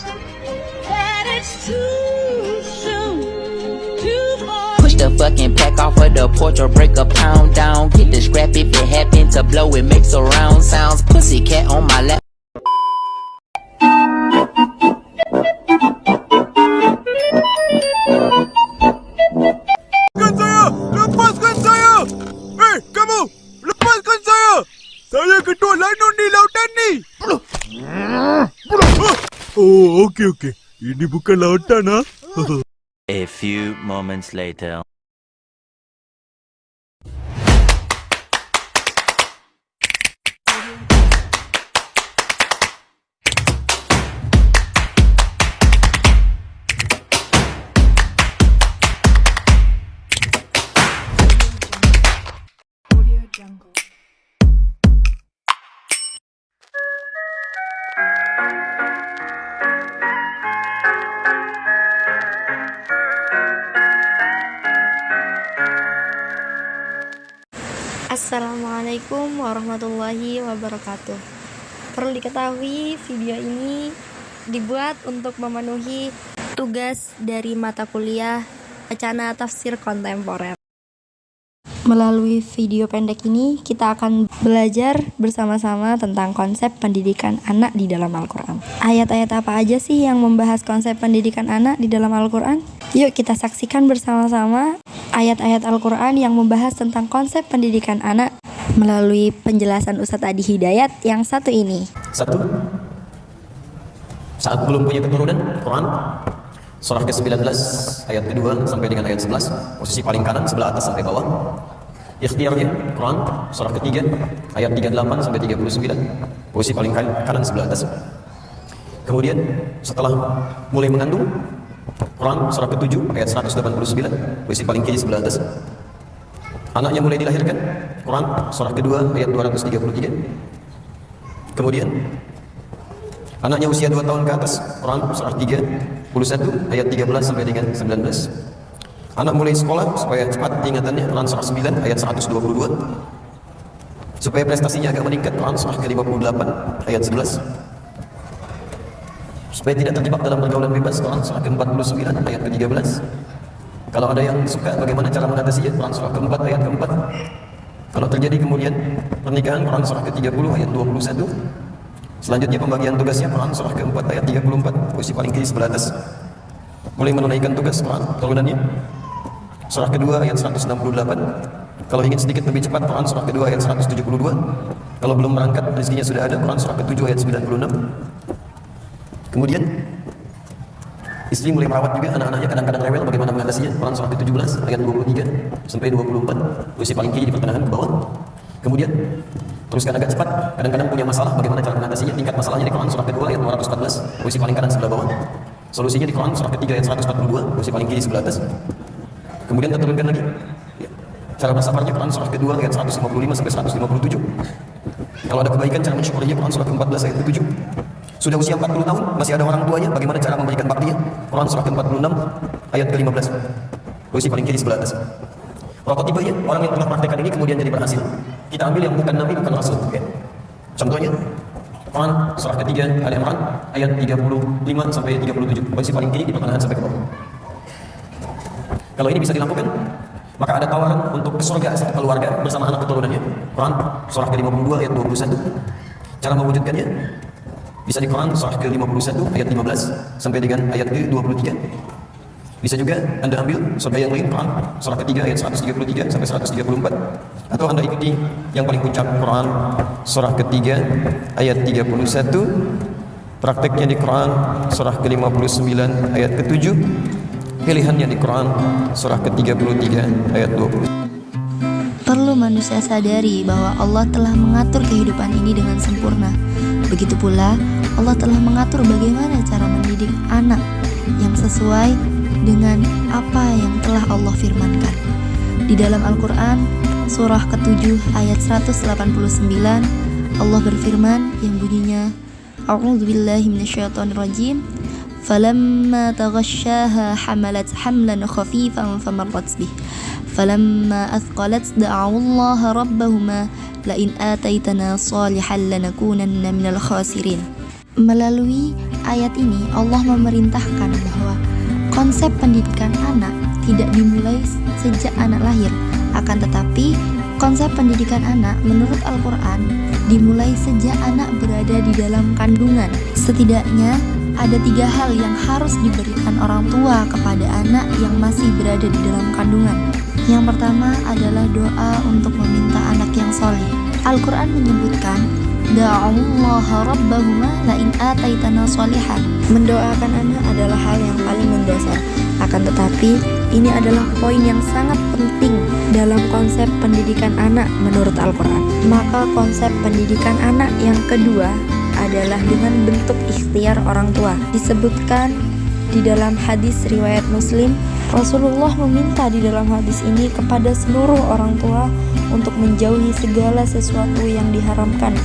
that it's too soon to fall. Push the fucking pack off of the porch or break a pound down. Get the scrap if it happen to blow, it makes a round sounds. Pussycat on my lap. Lepaskan saya! Hei, kamu! Lepaskan saya! Saya ketua Lanun di lautan ni! Oh, okey. Ini bukan lautan, ha? A few moments later. Assalamualaikum warahmatullahi wabarakatuh. Perlu diketahui, video ini dibuat untuk memenuhi tugas dari mata kuliah Wacana Tafsir Kontemporer. Melalui video pendek ini, kita akan belajar bersama-sama tentang konsep pendidikan anak di dalam Al-Quran. Ayat-ayat apa aja sih yang membahas konsep pendidikan anak di dalam Al-Quran? Yuk kita saksikan bersama-sama ayat-ayat Al-Quran yang membahas tentang konsep pendidikan anak melalui penjelasan Ustadz Adi Hidayat yang satu ini. Satu, saat belum punya keturunan, Quran surah ke-19 ayat kedua sampai dengan ayat 11, posisi paling kanan sebelah atas sampai bawah. Ikhtiarnya Quran surah ketiga ayat 38 sampai 39, posisi paling kanan sebelah atas. Kemudian setelah mulai mengandung, Quran surah ke-7 ayat 189, posisi paling kiri sebelah atas. Anaknya mulai dilahirkan, Quran surah kedua ayat 233. Kemudian anaknya usia 2 tahun ke atas, Quran surah 31 ayat 13 sampai dengan 19. Anak mulai sekolah supaya cepat ingatannya, Quran surah 9 ayat 122. Supaya prestasinya agak meningkat, Quran surah ke-58 ayat 11. Supaya tidak terjebak dalam pergaulan bebas, Quran surah ke-49 ayat ke-13. Kalau ada yang suka bagaimana cara mengatasinya, Quran surah ke-4 ayat ke-4. Kalau terjadi kemudian pernikahan, Quran surah ke-30 ayat 21. Selanjutnya pembagian tugasnya, Quran surah ke-4 ayat 34, posisi paling kiri sebelah atas. Mulai menunaikan tugas Quran turunannya, surah kedua ayat 168. Kalau ingin sedikit lebih cepat, Quran surah kedua ayat 172. Kalau belum berangkat, rezekinya sudah ada, Quran surah ke-7 ayat 96. Kemudian istri mulai merawat juga anak-anaknya, kadang-kadang rewel, bagaimana mengatasinya, Quran surah ke-17 ayat 23 sampai 24, posisi paling kiri di pertengahan ke bawah. Kemudian teruskan agak cepat, kadang-kadang punya masalah, bagaimana cara mengatasinya, tingkat masalahnya di Quran surah kedua ayat 214, posisi paling kanan sebelah bawah. Solusinya di Quran surah ketiga ayat 142, posisi paling kiri sebelah atas. Kemudian kita turunkan lagi cara bersabarnya, Quran surah kedua ayat 155 sampai 157. Kalau ada kebaikan, cara mensyukurinya, Quran surah ke-14 ayat ke-7. Sudah usia 40 tahun, masih ada orang tuanya, bagaimana cara memberikan baktinya, Quran surah ke-46 ayat ke-15, posisi paling kiri sebelah atas. Prototipenya, orang yang telah praktekkan ini kemudian jadi berhasil. Kita ambil yang bukan Nabi, bukan Rasul. Okay. Contohnya Quran surah ketiga Ali Imran ayat 35 sampai 37, posisi paling kiri di pertengahan sampai ke bawah. Kalau ini bisa dilakukan, maka ada tawaran untuk ke surga satu keluarga bersama anak keturunannya. Quran surah ke-52 ayat 21. Cara mewujudkannya bisa di Quran surah ke-51 ayat 15 sampai dengan ayat ke-23. Bisa juga Anda ambil surga yang lain, Quran surah ketiga ayat 133 sampai 134, atau Anda ikuti yang paling puncak, Quran surah ketiga ayat 31. Prakteknya di Quran surah ke-59 ayat ke-7. Pilihannya di Quran surah ke-33 ayat 20. Perlu manusia sadari bahwa Allah telah mengatur kehidupan ini dengan sempurna. Begitu pula Allah telah mengatur bagaimana cara mendidik anak yang sesuai dengan apa yang telah Allah firmankan. Di dalam Al-Quran surah ke-7 ayat 189, Allah berfirman yang bunyinya, A'udzubillahi minasyaitonirrajim, falamma taghasyaha hamalat hamlan khafifan famarrat bih, falamma athqalat da'awallaha rabbahuma la'in ataitana salihan lanakunanna minal khasirin. Melalui ayat ini Allah memerintahkan bahwa konsep pendidikan anak tidak dimulai sejak anak lahir, akan tetapi konsep pendidikan anak menurut Al-Quran dimulai sejak anak berada di dalam kandungan. Setidaknya ada 3 hal yang harus diberikan orang tua kepada anak yang masih berada di dalam kandungan. Yang pertama adalah doa untuk meminta anak yang soleh. Al-Quran menyebutkan da'allaha rabbahuma la'in ataitana solihan. Mendoakan anak adalah hal yang paling mendasar. Akan tetapi ini adalah poin yang sangat penting dalam konsep pendidikan anak menurut Al-Quran. Maka konsep pendidikan anak yang kedua adalah dengan bentuk ikhtiar orang tua. Disebutkan di dalam hadis riwayat Muslim, Rasulullah meminta di dalam hadis ini kepada seluruh orang tua untuk menjauhi segala sesuatu yang diharamkan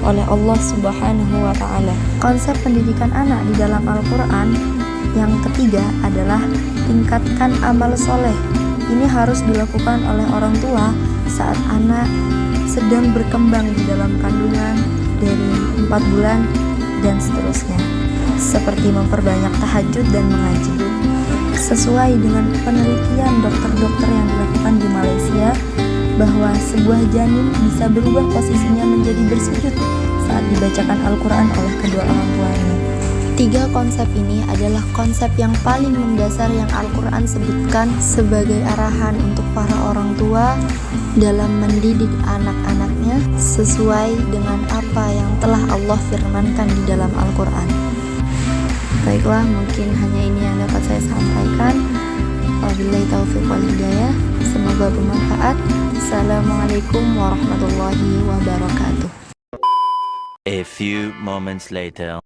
oleh Allah Subhanahu wa Ta'ala. Konsep pendidikan anak di dalam Al-Quran yang ketiga adalah tingkatkan amal soleh. Ini harus dilakukan oleh orang tua saat anak sedang berkembang di dalam kandungan dari 4 bulan dan seterusnya, seperti memperbanyak tahajud dan mengaji. Sesuai dengan penelitian dokter-dokter yang dilakukan di Malaysia, bahwa sebuah janin bisa berubah posisinya menjadi bersujud saat dibacakan Al-Quran oleh kedua orang tuanya. 3 konsep ini adalah konsep yang paling mendasar yang Al-Quran sebutkan sebagai arahan untuk para orang tua dalam mendidik anak-anaknya sesuai dengan apa yang telah Allah firmankan di dalam Al-Quran. Baiklah, mungkin hanya ini yang dapat saya sampaikan. Wabillahi taufiq wal hidayah. Semoga bermanfaat. Assalamualaikum warahmatullahi wabarakatuh. A few moments later.